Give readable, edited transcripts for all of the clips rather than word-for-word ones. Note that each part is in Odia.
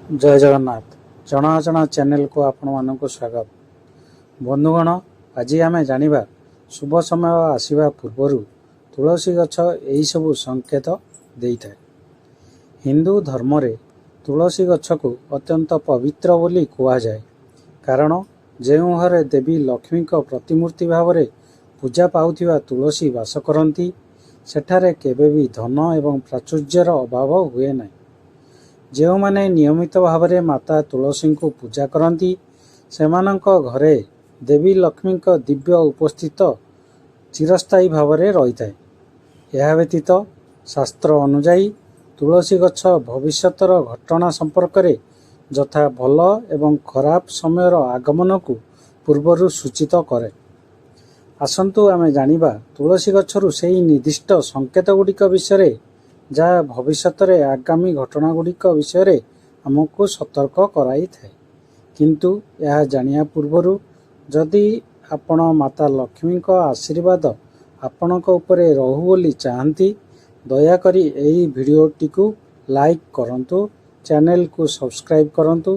जय जगन्नाथ। जना अजणा चैनल को आपण मानक स्वागत। बंधुगण, आज आम जाना शुभ समय आसवा पूर्वर तुलसी गछ यही सबू संकेत दे था। हिंदू धर्म रे तुलसी गछ को अत्यंत पवित्र बोली कह जाए, कारण जो घरे देवी लक्ष्मी को प्रतिमूर्ति भाव में पूजा पाउथिबा तुलसी वास करती सेठारे केबे भी धन एवं प्राचुर्यर अभाव हुए ना। जो माने नियमित भाव में माता तुलसी को पूजा करती सेमानंक घरे देवी लक्ष्मी का दिव्य उपस्थित चिरस्थायी भाव में रही था। यह व्यतीत शास्त्र अनुजाई तुलसी गछ भविष्यतर घटना संपर्क में यथा भल एवं खराब समय आगमन को पूर्वर सूचित करे। आसंतु आमे जानिबा तुलसी गछरु सेही निर्दिष्ट संकेत गुड़िक विषय जहाँ भविष्य रे आगामी घटना गुड़िक विषय आमको सतर्क कराई थाए। किंतु यह जानिया पूर्वर जदि आपण माता लक्ष्मी का आशीर्वाद आपणक उपरे रहु बोली चाहती दयाकरी यही वीडियोटी को लाइक करंतु, चैनल को सब्सक्राइब करंतु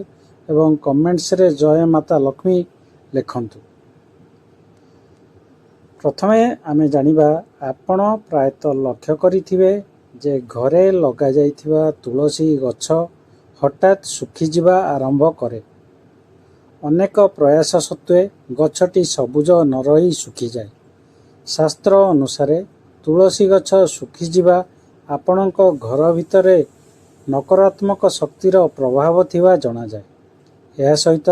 एवं कमेंट्स रे जय माता लक्ष्मी लिखंतु। प्रथमे आमे जानिबा आपण प्रायतः लक्ष्य करिथिबे जे घरे लगा जाइथिबा तुलसी गछ हठात सुखी जिबा आरंभ करे। अनेक प्रयास सत्वे गछटी सबुज न रही सुखी जाए। शास्त्र अनुसार तुलसी गछ सुखी जिबा आपणक घर भितरे नकारात्मक शक्तिर प्रभाव थिबा जणा जाए। यह सहित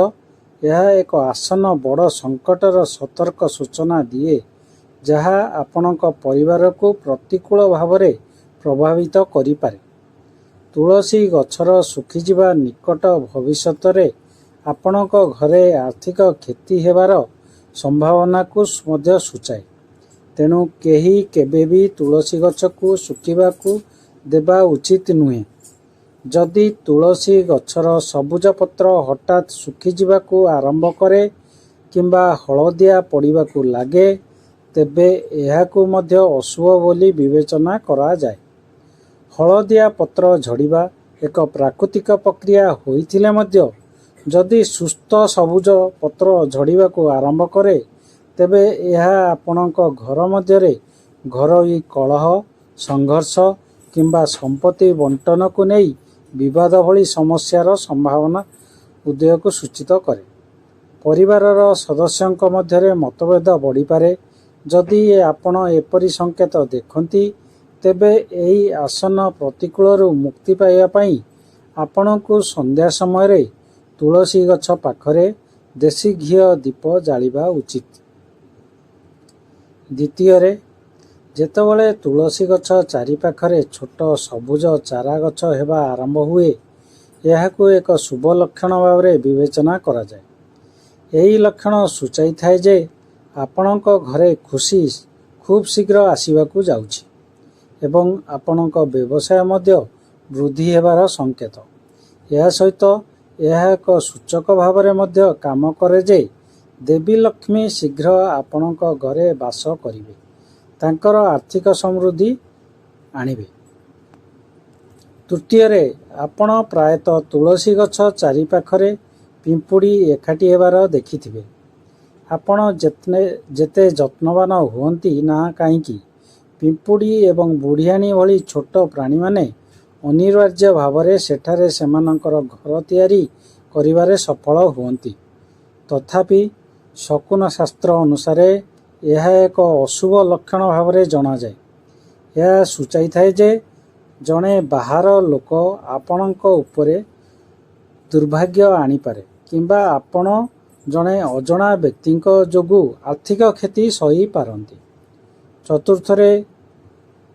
यह एक आसन बड़ संकटर सतर्क सूचना दिए जहाँ आपणक परिवार को प्रतिकूल भाव में प्रभावित करि पारे। तुलसी गछर सुखी जिबा निकट भविष्यत रे आपणक घरे आर्थिक क्षति हेबार संभावना को मध्य सूचाए। तेणु केही केबे भी तुलसी गछ को सुखिबा को देबा उचित नुहे। जदि तुलसी गछर सबुज पत्र हठात सुखी जिबा को आरंभ करे किंबा हलदिया पड़िबा को लागे तेबे एहाकू मध्य अशुभ बोली विवेचना करा जाए। हलदिया पत्र झड़िबा एक प्राकृतिक प्रक्रिया होइथिले मध्य जदि सुस्थ सबुज पत्र झड़िबा को आरंभ करे तेबे यह आपणक घर मध्य रे घरोई कलह, संघर्ष किंबा संपत्ति बंटन को नहीं विवाद भली समस्यार संभावना उदय को सूचित करे। परिवारर सदस्यंक मध्य मतभेद बढ़ी पारे। जदि आपण एपरी संकेत देखती तेबे एही आसन प्रतिकूल मुक्ति पाइबा पई आपणको संध्या समय रे तुलसी गछ पाखरे देसी घी दीप जालिबा उचित। द्वितीय रे जेतबेले तुलसी गछ चारि पाखरे छोट सबुज चारा गछ हेबा आरंभ हुए यहाकू एक शुभ लक्षण भाव में विवेचना करा जाए। यही लक्षण सूचाई थाए जे आपणक घरे खुशी खूब शीघ्र आसीबाकू जाउछि एवं आपणक व्यवसाय मध्य वृद्धि हेबार संकेत। यह सहित यह एक सूचक भाव में मध्य काम करे जे देवी लक्ष्मी शीघ्र आपणक घरे वास करिवे, तांकर आर्थिक समृद्धि आनिबे। तृतीय रे आपण प्रायतः तुलसी गछ चारि पाखरे पिंपुड़ी एकाठी हेबार देखिथिबे। आपण जेते जत्नवान हुअंती ना काहींकी पिंपुड़ी एवं बुढ़ियाणी भली छोट प्राणी माने अनिवार्य भाव में सेठारे सेमानंकर घर तैयारी करिवारे सफल हुअंती। तथापि शकुन शास्त्र अनुसार यह एक अशुभ लक्षण भाव में जना जाए। यह सूचाई थाए जे जड़े बाहर लोक आपणक उपरे दुर्भाग्य आनीपारे किंबा आपण जड़े अजणा व्यक्ति जोगु आर्थिक क्षति सही पारंती। चतुर्थ रे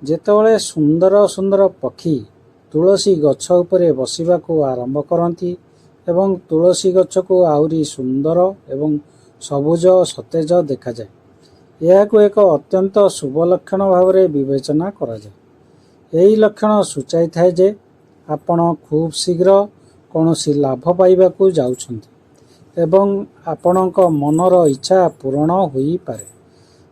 जेतेबेले सुंदर सुंदर पक्षी तुलसी गछ उपरे बसिबा को आरंभ करती एवं तुलसी गछ को आहुरी सुंदर एवं सबुज सतेज देखा जाए। यह को एक अत्यंत शुभ लक्षण भाव में विवेचना करा जाए। यही लक्षण सूचाई थाए जे आपण खूब शीघ्र कौनसी लाभ पाइबा को जाउछंती एवं आपणक मनर इच्छा पूरण होई पारे।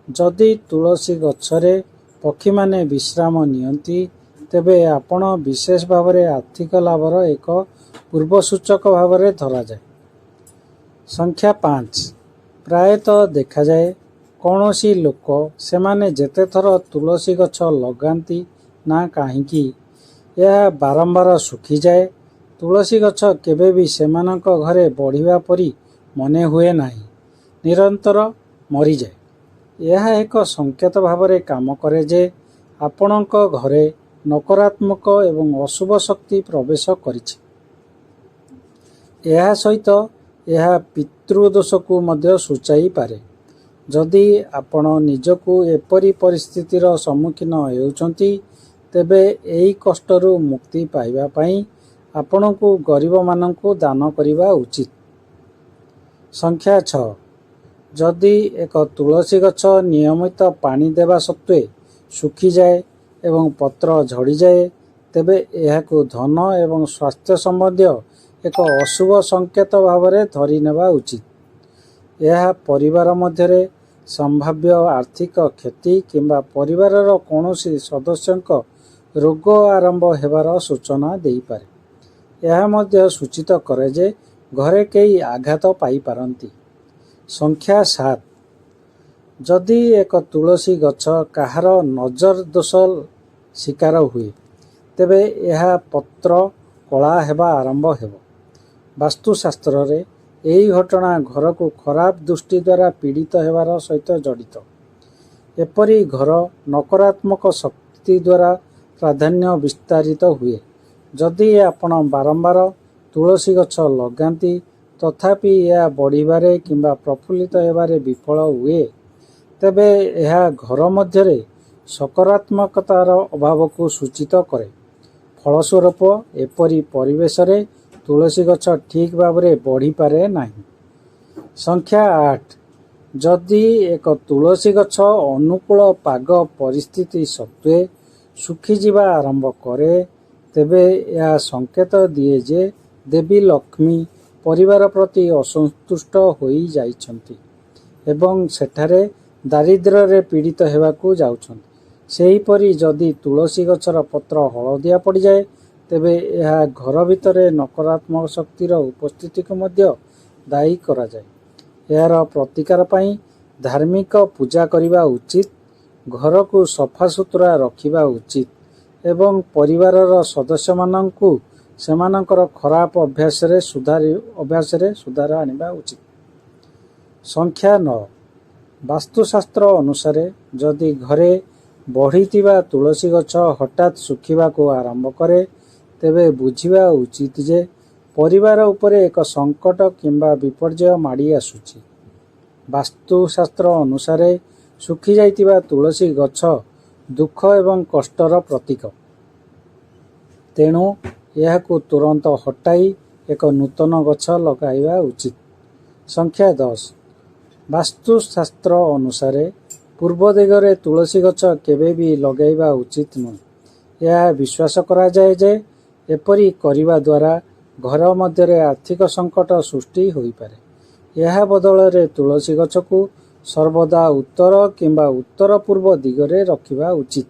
जदि तुलसी गछरे पक्षी माने विश्राम नियंती तेबे आपण विशेष भाव में आर्थिक लाभर एक ପୂର୍ବସୂଚକ ଭାବରେ ଧରାଯାଏ। ସଂଖ୍ୟା 5 ପ୍ରାୟତଃ ଦେଖାଯାଏ କୌଣସି ଲୋକ ସେମାନେ ଯେତେଥର ତୁଳସୀ ଗଛ ଲଗାନ୍ତି ନା କାହିଁକି ଏହା ବାରମ୍ବାର ଶୁଖିଯାଏ। ତୁଳସୀ ଗଛ କେବେ ବି ସେମାନଙ୍କ ଘରେ ବଢ଼ିବା ପରି ମନେ ହୁଏ ନାହିଁ, ନିରନ୍ତର ମରିଯାଏ। ଏହା ଏକ ସଂକେତ ଭାବରେ କାମ କରେ ଯେ ଆପଣଙ୍କ ଘରେ ନକାରାତ୍ମକ ଏବଂ ଅଶୁଭ ଶକ୍ତି ପ୍ରବେଶ କରିଛି। ଏହା ସହିତ ଏହା ପିତୃଦୋଷକୁ ମଧ୍ୟ ସୂଚାଇପାରେ। ଯଦି ଆପଣ ନିଜକୁ ଏପରି ପରିସ୍ଥିତିର ସମ୍ମୁଖୀନ ହେଉଛନ୍ତି, ତେବେ ଏହି କଷ୍ଟରୁ ମୁକ୍ତି ପାଇବା ପାଇଁ ଆପଣଙ୍କୁ ଗରିବମାନଙ୍କୁ ଦାନ କରିବା ଉଚିତ। ସଂଖ୍ୟା 6 ଯଦି ଏକ ତୁଳସୀ ଗଛ ନିୟମିତ ପାଣି ଦେବା ସତ୍ତ୍ୱେ ଶୁଖିଯାଏ ଏବଂ ପତ୍ର ଝଡ଼ିଯାଏ, ତେବେ ଏହାକୁ ଧନ ଏବଂ ସ୍ୱାସ୍ଥ୍ୟ ସମ୍ବନ୍ଧୀୟ ଏକ ଅଶୁଭ ସଂକେତ ଭାବରେ ଧରିନେବା ଉଚିତ। ଏହା ପରିବାର ମଧ୍ୟରେ ସମ୍ଭାବ୍ୟ ଆର୍ଥିକ କ୍ଷତି କିମ୍ବା ପରିବାରର କୌଣସି ସଦସ୍ୟଙ୍କ ରୋଗ ଆରମ୍ଭ ହେବାର ସୂଚନା ଦେଇପାରେ। ଏହା ମଧ୍ୟ ସୂଚିତ କରେ ଯେ ଘରେ କେହି ଆଘାତ ପାଇପାରନ୍ତି। ସଂଖ୍ୟା 7 ଯଦି ଏକ ତୁଳସୀ ଗଛ କାହାର ନଜର ଦୋଷ ଶିକାର ହୁଏ, ତେବେ ଏହା ପତ୍ର କଳା ହେବା ଆରମ୍ଭ ହେବ। ବାସ୍ତୁଶାସ୍ତ୍ରରେ ଏହି ଘଟଣା ଘରକୁ ଖରାପ ଦୃଷ୍ଟି ଦ୍ୱାରା ପୀଡ଼ିତ ହେବାର ସହିତ ଜଡ଼ିତ। ଏପରି ଘର ନକାରାତ୍ମକ ଶକ୍ତି ଦ୍ୱାରା ପ୍ରାଧାନ୍ୟ ବିସ୍ତାରିତ ହୁଏ। ଯଦି ଆପଣ ବାରମ୍ବାର ତୁଳସୀ ଗଛ ଲଗାନ୍ତି ତଥାପି ଏହା ବଢ଼ିବାରେ କିମ୍ବା ପ୍ରଫୁଲ୍ଲିତ ହେବାରେ ବିଫଳ ହୁଏ, ତେବେ ଏହା ଘର ମଧ୍ୟରେ ସକାରାତ୍ମକତାର ଅଭାବକୁ ସୂଚିତ କରେ। ଫଳସ୍ୱରୂପ ଏପରି ପରିବେଶରେ ତୁଳସୀ ଗଛ ଠିକ୍ ଭାବରେ ବଢ଼ିପାରେ ନାହିଁ। ସଂଖ୍ୟା 8 ଯଦି ଏକ ତୁଳସୀ ଗଛ ଅନୁକୂଳ ପାଗ ପରିସ୍ଥିତି ସତ୍ତ୍ୱେ ଶୁଖିଯିବା ଆରମ୍ଭ କରେ, ତେବେ ଏହା ସଂକେତ ଦିଏ ଯେ ଦେବୀ ଲକ୍ଷ୍ମୀ ପରିବାର ପ୍ରତି ଅସନ୍ତୁଷ୍ଟ ହୋଇଯାଇଛନ୍ତି ଏବଂ ସେଠାରେ ଦାରିଦ୍ର୍ୟରେ ପୀଡ଼ିତ ହେବାକୁ ଯାଉଛନ୍ତି। ସେହିପରି ଯଦି ତୁଳସୀ ଗଛର ପତ୍ର ହଳଦିଆ ପଡ଼ିଯାଏ, ତେବେ ଏହା ଘର ଭିତରେ ନକାରାତ୍ମକ ଶକ୍ତିର ଉପସ୍ଥିତିକୁ ମଧ୍ୟ ଦାୟୀ କରାଯାଏ। ଏହାର ପ୍ରତିକାର ପାଇଁ ଧାର୍ମିକ ପୂଜା କରିବା ଉଚିତ, ଘରକୁ ସଫାସୁତୁରା ରଖିବା ଉଚିତ ଏବଂ ପରିବାରର ସଦସ୍ୟମାନଙ୍କୁ ସେମାନଙ୍କର ଖରାପ ଅଭ୍ୟାସରେ ସୁଧାର ଆଣିବା ଉଚିତ। ସଂଖ୍ୟା 9 ବାସ୍ତୁଶାସ୍ତ୍ର ଅନୁସାରେ ଯଦି ଘରେ ବଢ଼ିଥିବା ତୁଳସୀ ଗଛ ହଠାତ୍ ଶୁଖିବାକୁ ଆରମ୍ଭ କରେ, ତେବେ ବୁଝିବା ଉଚିତ ଯେ ପରିବାର ଉପରେ ଏକ ସଙ୍କଟ କିମ୍ବା ବିପର୍ଯ୍ୟୟ ମାଡ଼ି ଆସୁଛି। ବାସ୍ତୁଶାସ୍ତ୍ର ଅନୁସାରେ ଶୁଖିଯାଇଥିବା ତୁଳସୀ ଗଛ ଦୁଃଖ ଏବଂ କଷ୍ଟର ପ୍ରତୀକ। ତେଣୁ ଏହାକୁ ତୁରନ୍ତ ହଟାଇ ଏକ ନୂତନ ଗଛ ଲଗାଇବା ଉଚିତ। ସଂଖ୍ୟା 10 ବାସ୍ତୁଶାସ୍ତ୍ର ଅନୁସାରେ ପୂର୍ବ ଦିଗରେ ତୁଳସୀ ଗଛ କେବେ ବି ଲଗାଇବା ଉଚିତ ନୁହେଁ। ଏହା ବିଶ୍ୱାସ କରାଯାଏ ଯେ ଏପରି କରିବା ଦ୍ୱାରା ଘର ମଧ୍ୟରେ ଆର୍ଥିକ ସଙ୍କଟ ସୃଷ୍ଟି ହୋଇପାରେ। ଏହା ବଦଳରେ ତୁଳସୀ ଗଛକୁ ସର୍ବଦା ଉତ୍ତର କିମ୍ବା ଉତ୍ତର ପୂର୍ବ ଦିଗରେ ରଖିବା ଉଚିତ।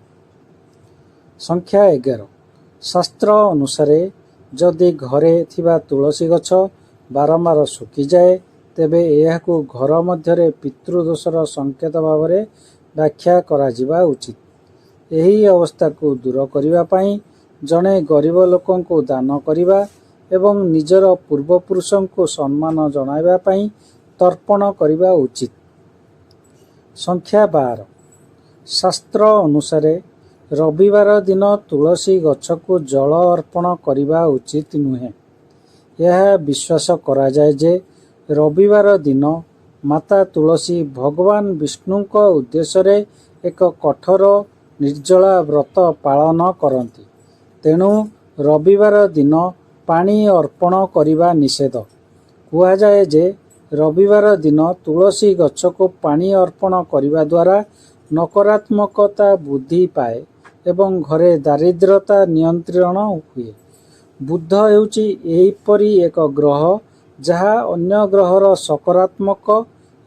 ସଂଖ୍ୟା 11 ଶାସ୍ତ୍ର ଅନୁସାରେ ଯଦି ଘରେ ଥିବା ତୁଳସୀ ଗଛ ବାରମ୍ବାର ଶୁଖିଯାଏ, ତେବେ ଏହାକୁ ଘର ମଧ୍ୟରେ ପିତୃଦୋଷର ସଂକେତ ଭାବରେ ବ୍ୟାଖ୍ୟା କରାଯିବା ଉଚିତ। ଏହି ଅବସ୍ଥାକୁ ଦୂର କରିବା ପାଇଁ ଜଣେ ଗରିବ ଲୋକଙ୍କୁ ଦାନ କରିବା ଏବଂ ନିଜର ପୂର୍ବପୁରୁଷଙ୍କୁ ସମ୍ମାନ ଜଣାଇବା ପାଇଁ ତର୍ପଣ କରିବା ଉଚିତ। ସଂଖ୍ୟା 12 ଶାସ୍ତ୍ର ଅନୁସାରେ ରବିବାର ଦିନ ତୁଳସୀ ଗଛକୁ ଜଳ ଅର୍ପଣ କରିବା ଉଚିତ ନୁହେଁ। ଏହା ବିଶ୍ୱାସ କରାଯାଏ ଯେ ରବିବାର ଦିନ ମାତା ତୁଳସୀ ଭଗବାନ ବିଷ୍ଣୁଙ୍କ ଉଦ୍ଦେଶ୍ୟରେ ଏକ କଠୋର ନିର୍ଜଳା ବ୍ରତ ପାଳନ କରନ୍ତି। ତେଣୁ ରବିବାର ଦିନ ପାଣି ଅର୍ପଣ କରିବା ନିଷେଧ। କୁହାଯାଏ ଯେ ରବିବାର ଦିନ ତୁଳସୀ ଗଛକୁ ପାଣି ଅର୍ପଣ କରିବା ଦ୍ୱାରା ନକାରାତ୍ମକତା ବୃଦ୍ଧି ପାଏ ଏବଂ ଘରେ ଦାରିଦ୍ର୍ୟତା ନିୟନ୍ତ୍ରଣ ହୁଏ। ବୁଧ ହେଉଛି ଏହିପରି ଏକ ଗ୍ରହ ଯାହା ଅନ୍ୟ ଗ୍ରହର ସକାରାତ୍ମକ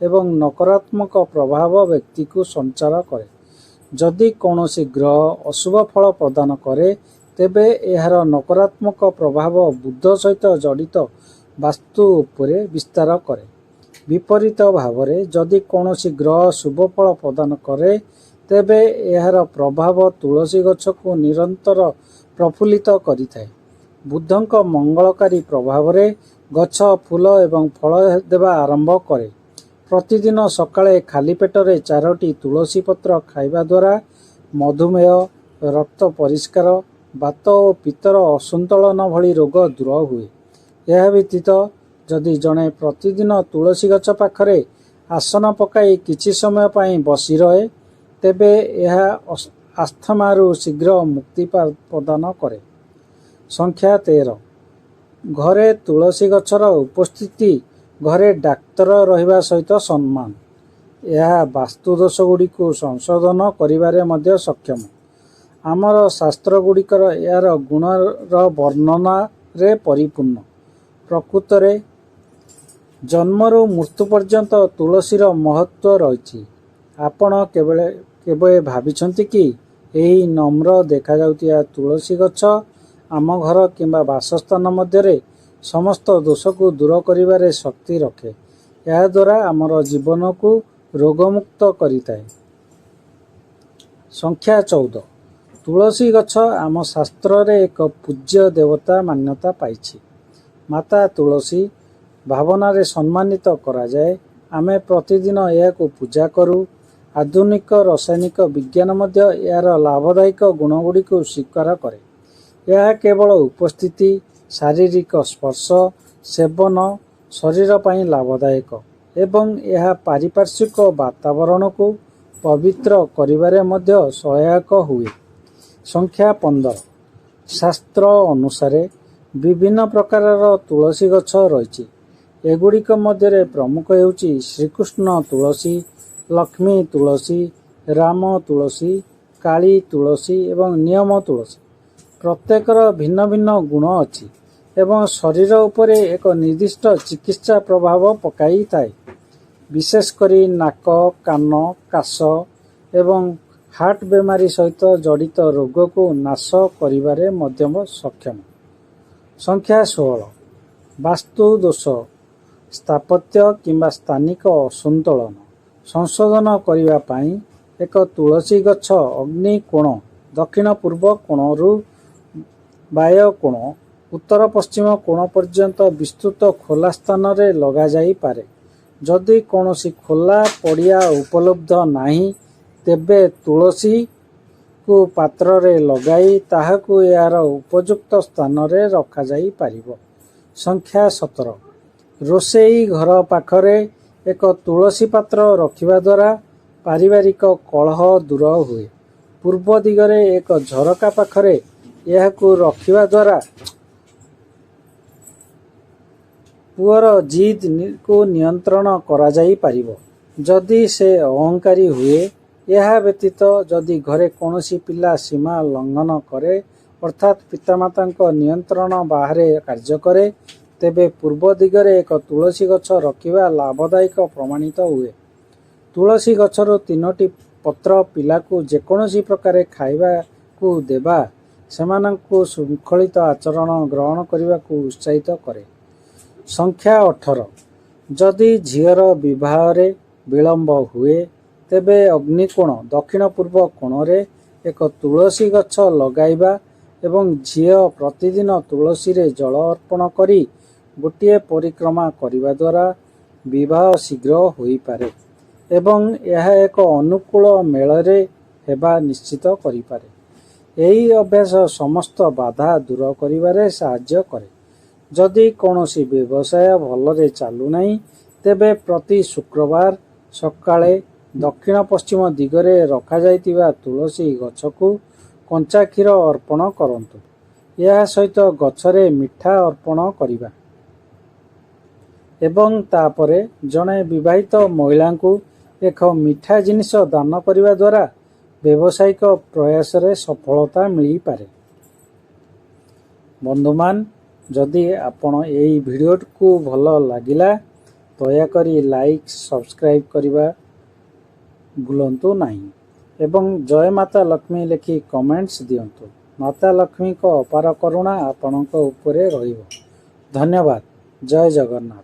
ଏବଂ ନକାରାତ୍ମକ ପ୍ରଭାବ ବ୍ୟକ୍ତିକୁ ସଞ୍ଚାର କରେ। ଯଦି କୌଣସି ଗ୍ରହ ଅଶୁଭ ଫଳ ପ୍ରଦାନ କରେ, ତେବେ ଏହାର ନକାରାତ୍ମକ ପ୍ରଭାବ ବୁଧ ସହିତ ଜଡ଼ିତ ବାସ୍ତୁ ଉପରେ ବିସ୍ତାର କରେ। ବିପରୀତ ଭାବରେ ଯଦି କୌଣସି ଗ୍ରହ ଶୁଭ ଫଳ ପ୍ରଦାନ କରେ ତେବେ ଏହାର ପ୍ରଭାବ ତୁଳସୀ ଗଛକୁ ନିରନ୍ତର ପ୍ରଫୁଲ୍ଲିତ କରିଥାଏ। ବୁଧଙ୍କ ମଙ୍ଗଳକାରୀ ପ୍ରଭାବରେ ଗଛ ଫୁଲ ଏବଂ ଫଳ ଦେବା ଆରମ୍ଭ କରେ। ପ୍ରତିଦିନ ସକାଳେ ଖାଲି ପେଟରେ 4ଟି ତୁଳସୀ ପତ୍ର ଖାଇବା ଦ୍ୱାରା ମଧୁମେହ, ରକ୍ତ ପରିଷ୍କାର, ବାତ ଓ ପିତ୍ତର ଅସନ୍ତୁଳନ ଭଳି ରୋଗ ଦୂର ହୁଏ। ଏହା ବ୍ୟତୀତ ଯଦି ଜଣେ ପ୍ରତିଦିନ ତୁଳସୀ ଗଛ ପାଖରେ ଆସନ ପକାଇ କିଛି ସମୟ ପାଇଁ ବସି ରହେ ତେବେ ଏହା ଆସ୍ଥମାରୁ ଶୀଘ୍ର ମୁକ୍ତି ପ୍ରଦାନ କରେ। ସଂଖ୍ୟା 13। ଘରେ ତୁଳସୀ ଗଛର ଉପସ୍ଥିତି ଘରେ ଡାକ୍ତର ରହିବା ସହିତ ସମାନ। ଏହା ବାସ୍ତୁ ଦୋଷଗୁଡ଼ିକୁ ସଂଶୋଧନ କରିବାରେ ମଧ୍ୟ ସକ୍ଷମ। ଆମର ଶାସ୍ତ୍ରଗୁଡ଼ିକର ଏହାର ଗୁଣର ବର୍ଣ୍ଣନାରେ ପରିପୂର୍ଣ୍ଣ। ପ୍ରକୃତରେ ଜନ୍ମରୁ ମୃତ୍ୟୁ ପର୍ଯ୍ୟନ୍ତ ତୁଳସୀର ମହତ୍ତ୍ୱ ରହିଛି। ଆପଣ କେବେ ଭାବିଛନ୍ତି କି ଏହି ନମ୍ର ଦେଖାଯାଉଥିବା ତୁଳସୀ ଗଛ ଆମ ଘର କିମ୍ବା ବାସସ୍ଥାନ ମଧ୍ୟରେ ସମସ୍ତ ଦୋଷକୁ ଦୂର କରିବାରେ ଶକ୍ତି ରଖେ। ଏହାଦ୍ୱାରା ଆମର ଜୀବନକୁ ରୋଗମୁକ୍ତ କରିଥାଏ। ସଂଖ୍ୟା 14। ତୁଳସୀ ଗଛ ଆମ ଶାସ୍ତ୍ରରେ ଏକ ପୂଜ୍ୟ ଦେବତା ମାନ୍ୟତା ପାଇଛି। ମାତା ତୁଳସୀ ଭାବନାରେ ସମ୍ମାନିତ କରାଯାଏ। ଆମେ ପ୍ରତିଦିନ ଏହାକୁ ପୂଜା କରୁ। ଆଧୁନିକ ରାସାୟନିକ ବିଜ୍ଞାନ ମଧ୍ୟ ଏହାର ଲାଭଦାୟକ ଗୁଣଗୁଡ଼ିକୁ ସ୍ୱୀକାର କରେ। ଏହା କେବଳ ଉପସ୍ଥିତି, ଶାରୀରିକ ସ୍ପର୍ଶ, ସେବନ ଶରୀର ପାଇଁ ଲାଭଦାୟକ ଏବଂ ଏହା ପାରିପାର୍ଶ୍ୱିକ ବାତାବରଣକୁ ପବିତ୍ର କରିବାରେ ମଧ୍ୟ ସହାୟକ ହୁଏ। ସଂଖ୍ୟା 15। ଶାସ୍ତ୍ର ଅନୁସାରେ ବିଭିନ୍ନ ପ୍ରକାରର ତୁଳସୀ ଗଛ ରହିଛି। ଏଗୁଡ଼ିକ ମଧ୍ୟରେ ପ୍ରମୁଖ ହେଉଛି ଶ୍ରୀକୃଷ୍ଣ ତୁଳସୀ, ଲକ୍ଷ୍ମୀ ତୁଳସୀ, ରାମ ତୁଳସୀ, କାଳୀ ତୁଳସୀ ଏବଂ ନିୟମ ତୁଳସୀ। ପ୍ରତ୍ୟେକର ଭିନ୍ନ ଭିନ୍ନ ଗୁଣ ଅଛି ଏବଂ ଶରୀର ଉପରେ ଏକ ନିର୍ଦ୍ଦିଷ୍ଟ ଚିକିତ୍ସା ପ୍ରଭାବ ପକାଇଥାଏ। ବିଶେଷ କରି ନାକ, କାନ, କାଶ ଏବଂ ହାର୍ଟ ବେମାରୀ ସହିତ ଜଡ଼ିତ ରୋଗକୁ ନାଶ କରିବାରେ ମଧ୍ୟ ସକ୍ଷମ। ସଂଖ୍ୟା 16। ବାସ୍ତୁ ଦୋଷ, ସ୍ଥାପତ୍ୟ କିମ୍ବା ସ୍ଥାନିକ ଅସନ୍ତୁଳନ ସଂଶୋଧନ କରିବା ପାଇଁ ଏକ ତୁଳସୀ ଗଛ ଅଗ୍ନି କୋଣ, ଦକ୍ଷିଣ ପୂର୍ବ କୋଣରୁ ବାହ୍ୟ କୋଣ, ଉତ୍ତର ପଶ୍ଚିମ କୋଣ ପର୍ଯ୍ୟନ୍ତ ବିସ୍ତୃତ ଖୋଲା ସ୍ଥାନରେ ଲଗାଯାଇପାରେ। ଯଦି କୌଣସି ଖୋଲା ପଡ଼ିଆ ଉପଲବ୍ଧ ନାହିଁ ତେବେ ତୁଳସୀକୁ ପାତ୍ରରେ ଲଗାଇ ତାହାକୁ ଏହାର ଉପଯୁକ୍ତ ସ୍ଥାନରେ ରଖାଯାଇପାରିବ। ସଂଖ୍ୟା 17। ରୋଷେଇ ଘର ପାଖରେ ଏକ ତୁଳସୀ ପାତ୍ର ରଖିବା ଦ୍ୱାରା ପାରିବାରିକ କଳହ ଦୂର ହୁଏ। ପୂର୍ବ ଦିଗରେ ଏକ ଝରକା ପାଖରେ ଏହାକୁ ରଖିବା ଦ୍ୱାରା ପୁଅର ଜିଦ୍କୁ ନିୟନ୍ତ୍ରଣ କରାଯାଇପାରିବ ଯଦି ସେ ଅହଙ୍କାରୀ ହୁଏ। ଏହା ବ୍ୟତୀତ ଯଦି ଘରେ କୌଣସି ପିଲା ସୀମା ଲଙ୍ଘନ କରେ ଅର୍ଥାତ୍ ପିତାମାତାଙ୍କ ନିୟନ୍ତ୍ରଣ ବାହାରେ କାର୍ଯ୍ୟ କରେ ତେବେ ପୂର୍ବ ଦିଗରେ ଏକ ତୁଳସୀ ଗଛ ରଖିବା ଲାଭଦାୟକ ପ୍ରମାଣିତ ହୁଏ। ତୁଳସୀ ଗଛରୁ 3ଟି ପତ୍ର ପିଲାକୁ ଯେକୌଣସି ପ୍ରକାରେ ଖାଇବାକୁ ଦେବା ସେମାନଙ୍କୁ ଶୃଙ୍ଖଳିତ ଆଚରଣ ଗ୍ରହଣ କରିବାକୁ ଉତ୍ସାହିତ କରେ। ସଂଖ୍ୟା 18। ଯଦି ଝିଅର ବିବାହରେ ବିଳମ୍ବ ହୁଏ ତେବେ ଅଗ୍ନିକୋଣ, ଦକ୍ଷିଣ ପୂର୍ବ କୋଣରେ ଏକ ତୁଳସୀ ଗଛ ଲଗାଇବା ଏବଂ ଝିଅ ପ୍ରତିଦିନ ତୁଳସୀରେ ଜଳ ଅର୍ପଣ କରି ଗୋଟିଏ ପରିକ୍ରମା କରିବା ଦ୍ୱାରା ବିବାହ ଶୀଘ୍ର ହୋଇପାରେ ଏବଂ ଏହା ଏକ ଅନୁକୂଳ ମେଳରେ ହେବା ନିଶ୍ଚିତ କରିପାରେ। ଏହି ଅଭ୍ୟାସ ସମସ୍ତ ବାଧା ଦୂର କରିବାରେ ସାହାଯ୍ୟ କରେ। ଯଦି କୌଣସି ବ୍ୟବସାୟ ଭଲରେ ଚାଲୁନାହିଁ ତେବେ ପ୍ରତି ଶୁକ୍ରବାର ସକାଳେ ଦକ୍ଷିଣ ପଶ୍ଚିମ ଦିଗରେ ରଖାଯାଇଥିବା ତୁଳସୀ ଗଛକୁ କଞ୍ଚା କ୍ଷୀର ଅର୍ପଣ କରନ୍ତୁ। ଏହା ସହିତ ଗଛରେ ମିଠା ଅର୍ପଣ କରିବା ଏବଂ ତାପରେ ଜଣେ ବିବାହିତ ମହିଳାଙ୍କୁ ଏକ ମିଠା ଜିନିଷ ଦାନ କରିବା ଦ୍ୱାରା ବ୍ୟବସାୟିକ ପ୍ରୟାସରେ ସଫଳତା ମିଳିପାରେ। ବନ୍ଧୁମାନ, ଯଦି ଆପଣ ଏହି ଭିଡ଼ିଓକୁ ଭଲ ଲାଗିଲା ଦୟାକରି ଲାଇକ୍, ସବସ୍କ୍ରାଇବ୍ କରିବା ଭୁଲନ୍ତୁ ନାହିଁ ଏବଂ ଜୟ ମାତା ଲକ୍ଷ୍ମୀ ଲେଖି କମେଣ୍ଟସ୍ ଦିଅନ୍ତୁ। ମାତା ଲକ୍ଷ୍ମୀଙ୍କ ଅପାର କରୁଣା ଆପଣଙ୍କ ଉପରେ ରହିବ। ଧନ୍ୟବାଦ। ଜୟ ଜଗନ୍ନାଥ।